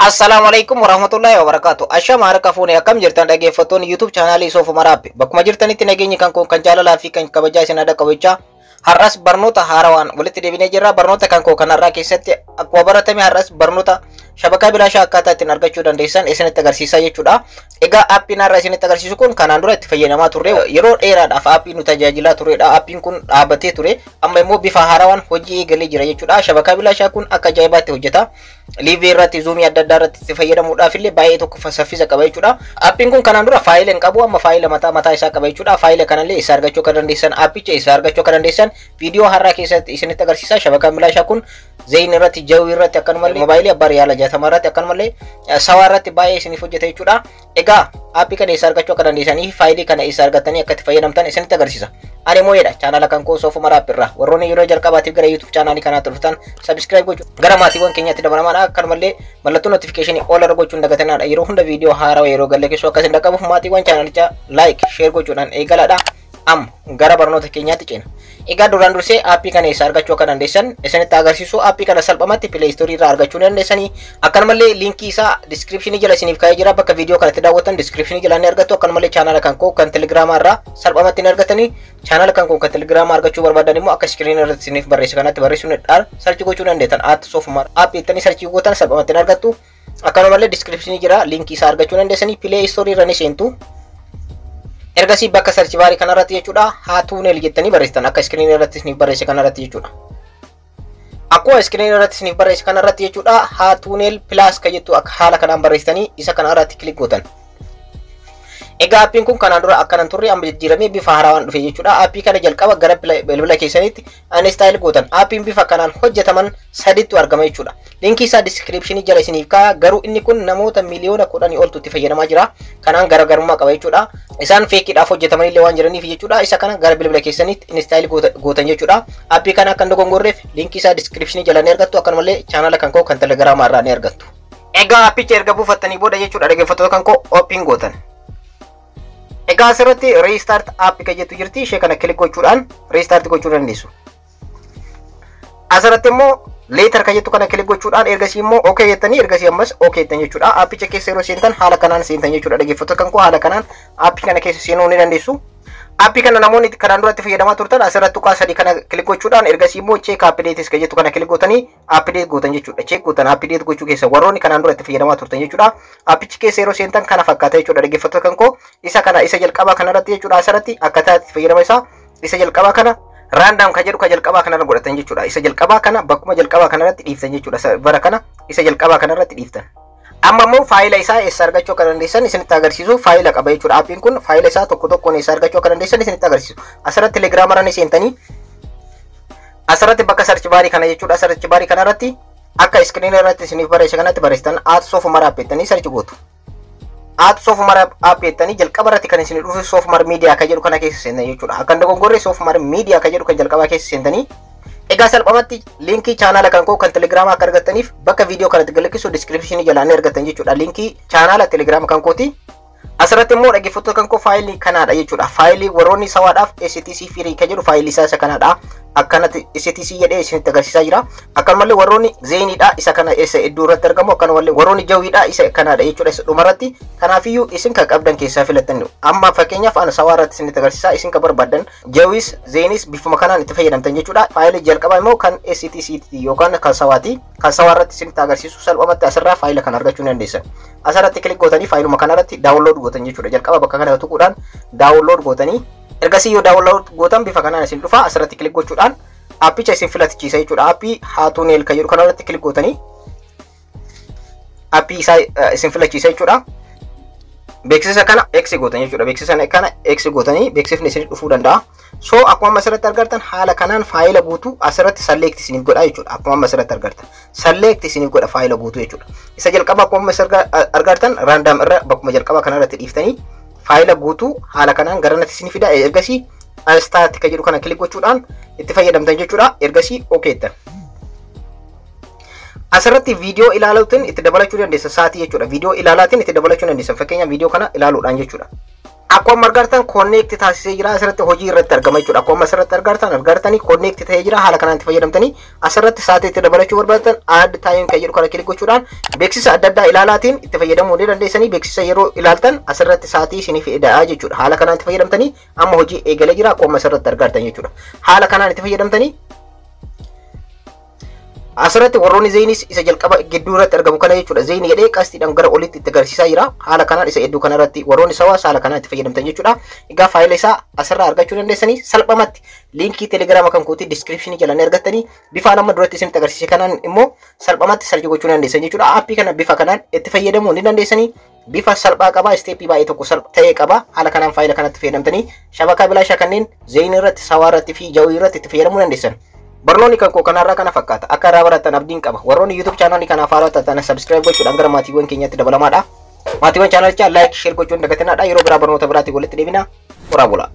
Assalamualaikum warahmatullahi wabarakatuh. Ashama harka fuune akkam jirtan dhaggeeffattoonni YouTube channel Soofu Maraabbi. Bakkuma jirtanitti nageenyi kan kun kan jaalalaa fi kan kabajaa isin adda qabachaa har'as barnoota haarawaan walitti deebinee jirra. Barnoota kan koo kanarraa keessatti akkuma baratame har'as barnoota shabakaa bilaashaa akkaataa ittiin argachuu dandeessan isinitti agarsiisaa jechuudha. Egaa aappiin har'a isinitti agarsiisu kun kanaan dura itti fayyadamaa turre yeroo dheeraadhaaf aappii nu tajaajilaa turedha. Aappiin kun dhaabbatee ture amma immoo bifa haarawaan hojii eegalee jira jechuudha. Shabakaa bilaashaa kun akka ajaa'ibaatti hojjeta. Liivii irratti zuumii adda addaa irratti itti fayyadamuudhaaf illee baay'ee tokko saffisa qaba jechuudha. Aappiin kun kanaan dura faayila hin qabu amma faayila mataa isaa qaba jechuudha. Faayila kanallee isa argachuu kan dandeessan aappicha isa argachuu kan dandeessan viidiyoo har'aa keessatti isinitti agarsiisa. Shabakaan bilaashaa kun zeeyin irratti jawii irratti akkanumallee moobaayilii abbaa riyaala 60 irratti akkanumallee sawaa irratti baay'ee isiniif hojjeta jechuudha. Egaa aappii kana isa argachuu akka dandeessanii faayilii kana isa argatanii akka itti fayyadamtan isinitti agarsiisa. Ani mooyedha chaanala kan koo Soofu Maraabbi irraa warroonni yeroo jalqabaatiif gara YouTube chaanalii kanaatti dhuftan subscribe gochuu gara maatiiwwan keenyaatti dabalamaa akkanumallee mallattoo notification all irra gochuun dagatanaadha. Yeroo hunda viidiyoo haarawaa yeroo galleessu akkasin dhaqqabuuf maatiiwwan chaanalichaa like share gochuudhaan eegalaadha. Gara barnoota keenyaatti ceena. Egaa duraan dursee aappii kana isa argachuu akka dandeessan isinitti agarsiisu. Aappii kana salphumatti Play Store irraa argachuu dandeessanii. Akkanumallee linkii isaa description jala isiniif kaa'ee jira. Bakka viidiyoo kanatti daawwattan description jala ni argattu. Akkanumallee chaanala kan koo kan Telegraamaa irraa salphumatti ni argatanii. Chaanala kan koo kan Telegraamaa argachuu barbaadan immoo akka screen irratti isiniif barreesse kanatti barreessuudhaan sarchi gochuu dandeettan. Soofu Maraabbi aappii ittanii sarchi gootan salphumatti ni argattu. Akkanumallee description jira linkii isaa argachuu dandeessanii. Play Store irra ni seentu. Ergasii bakka sarchi baarii kanarratti jechuudha haatuunel jettanii barreessitan akka screen irratti isiniif barreesse kanarratti jechuudha. Akkuma screen irratti isiniif barreesse kanarratti jechuudha haatuunel plus ka jettu akka haala kanaan barreessitanii isa kanarratti kilik gootan. Egaa aappiin kun kanaan dura akkanan turre amma jijjiiramee bifa haarawaan dhufe jechuudha. Aappii kana jalqaba gara bilbila keessanitti uninstall gootan. Aappiin bifa kanaan hojjetaman sadiitu argama jechuudha. Linkii isaa description jala isiniif kaa'a. Garuu inni kun namoota miliyoona 10 oltu itti fayyadamaa jira. Kanaan garaagarummaa qaba jechuudha. Isaan feekiidhaaf hojjetaman illee waan jiraniif jechuudha. Isa kana gara bilbila keessanitti uninstall gootan jechuudha. Aappii kana akka dogongorreef linkii isaa description jala ni argattu. Akkanumallee chaanala kan koo kan Telegiraamaa irraa ni argattu. Egaa aappicha erga buufattanii booda jechuudha dhaggeeffattoota kan koo open gootan. Egaa asirratti restart aappii ka jettu jirti. Ishee kana kilik gochuudhaan restart gochuu dandeessu. Asirratti immoo later ka jettu kana kilik gochuudhaan ergasii immoo okay jettanii ergasii ammas okay jettan jechuudha. Aappicha keessa yeroo seentan haala kanaan seentan jechuudha. Dhaggeeffattoota kan koo haala kanaan aappii kana keessa seenuu ni dandeessu. Aappii kana namoonni kanaan duratti fayyadamaa turtan asirratti tuqaa sadii kana kilik gochuudhaan ergasii immoo check updates ka jettu kana kilik gootanii update gootan jechuudha. Check gootan update gochuu keessa warroonni kanaan duratti fayyadamaa turtan jechuudha. Aappichi keessa yeroo seentan kana fakkaata jechuudha. Dhaggeeffattoota kan koo isa kana isa jalqabaa kanarratti jechuudha. Asirratti akkaataa itti fayyadama isaa isa jalqabaa kana random ka jedhu ka jalqabaa kanarra godhatan jechuudha. Isa jalqabaa kana bakkuma jalqabaa kanarratti dhiiftan jechuudha. Bara kana isa jalqabaa kanarratti dhiiftan. Amma immoo faayila isaa eessa argachuu akka dandeessan isinitti agarsiisu. Faayila qaba jechuudha. Aappiin kun faayila isaa tokko tokkoon eessa argachuu akka dandeessan isinitti agarsiisu. Asirratti Telegiraama irra ni seentanii asirratti bakka sarchi baarii kana jechuudha. Sarchi baarii kanarratti akka screen irratti isiniif barreesse kanatti barreessitan Soofu Maraabbi jettanii sarchi gootu. Soofu Maraabbi jettanii jalqaba irratti kan isin dhufu Soofu Maraabbi Media ka jedhu kana keessa seentan jechuudha. Akka dogongorre Soofu Maraabbi Media ka jedhu kan jalqabaa keessa seentanii. Egaa salphumatti linkii chaanala kan koo kan Telegiraamaa akka argattaniif bakka viidiyoo kanatti galchisu description jala ni argattan jechuudha. Linkii chaanala Telegiraama kan kooti. Asirratti immoo dhaggeeffattoota kan koo faayilii kanaadha jechuudha. Faayilii warroonni sawaadhaaf STC free ka jedhu faayilii isaa isa kanaadha. Akkanatti STC jedhee isinitti agarsiisaa jira. Akkanumallee warroonni zeeniidha isa kana isa iddoo irratti argamu. Akkanumallee warroonni jawiidha isa kanaadha jechuudha. Isa dhumarratti kanaafiyyuu isin kan qabdan keessaa filattan. Amma fakkeenyaaf ana sawaa irratti isinitti agarsiisaa isin kan barbaadan jawis zeenis bifuma kanaan itti fayyadamtan jechuudha. Faayilii jalqabaa immoo kan STC yookaan kan sawaati. Kan sawaa irratti isinitti agarsiisu salphumatti asirraa faayila kana argachuu dandeessan. Asirratti kilik gootanii faayiluma kanarratti download gootan jechuudha. Jalqaba bakka kana tuquudhaan download gootanii ergasii yoo download gootan bifa kanaan isin dhufa. Asirratti kilik gochuudhaan aappicha isin filachiisa jechuudha. Aappii haatuunel ka jedhu kanarratti kilik gootanii aappii isaa isin filachiisa jechuudha. Beeksisa kana X gootan jechuudha. Beeksisa kana X gootanii beeksifni isin dhufuu danda'a. So akkuma asirratti argartan haala kanaan faayila guutuu asirratti select isiniif godha jechuudha. Akkuma asirratti argartan select isiniif godha faayila guutuu jechuudha. Isa jalqaba akkuma argartan random irra bakkuma jalqaba kanarratti dhiiftanii faayila guutuu haala kanaan garanatti isin fida. Ergasii start ka jedhu kana kilik gochuudhaan itti fayyadamtan jechuudha. Ergasii okay jettan. Asirratti viidiyoo ilaaluutiin itti dabalachuu dandeessan sa'aatii jechuudha. Viidiyoo ilaalaatiin itti dabalachuu dandeessan fakkeenyaaf viidiyoo kana ilaaluudhaan jechuudha. akkuma argartan connect taasisee jira asirratti hojii irratti argama jechuudha. Akkuma asirratti argartanii connect ta'ee jira. Haala kanaan itti fayyadamtanii asirratti sa'aatii dabalachuu barbaaddan add time kan jedhu kana kilik gochuudhaan beeksisa adda addaa ilaalaatiin itti fayyadamuu ni dandeessanii. Beeksisa yeroo ilaaltan asirratti sa'aatii isiniif ida'aa jechuudha. Haala kanaan itti fayyadamtanii amma hojii eegalee jira akkuma asirratti argartan jechuudha. Haala kanaan itti fayyadamtanii asirratti warroonni zeenis isa jalqaba gidduu irratti argamu kana jechuudha. Zeeni jedhee qastiidhaan gara olitti itti agarsiisaa jira. Haala kanaan isa hedduu kana irratti warroonni sawaas haala kanaan itti fayyadamtan jechuudha. Egaa faayila isaa asirraa argachuu dandeessanii salphumatti liinkii telegiraama kan kootii diskiripshinii jalaan argattanii bifa amma duratti isinitti agarsiise kanaan immoo salphumatti sarjii gochuu dandeessan jechuudha. Aappii kana bifa kanaan itti fayyadamuu ni dandeessanii. Bifa salphaa qaba, isteeppii baay'ee tokko ta'ee qaba. Haala kanaan faayila kanatti fayyadamtanii shabakaa bilaashaa kanneen zeeni irratti, sawaa irratti fi jawii irratti itti fayyadamuu dandeessan. Barnoonni kan koo kanarraa kana fakkaata. Akka irraa baratan abdiin qaba. Warroonni YouTube channel kanaaf haaraa ta'an subscribe gochuudhaan gara maatiiwwan keenyatti dabalamaadha. Maatiiwwan channel like share gochuun dagatinadha. Yeroo biraa barnoota biraatiin walitti deebina. Horaa bulaa.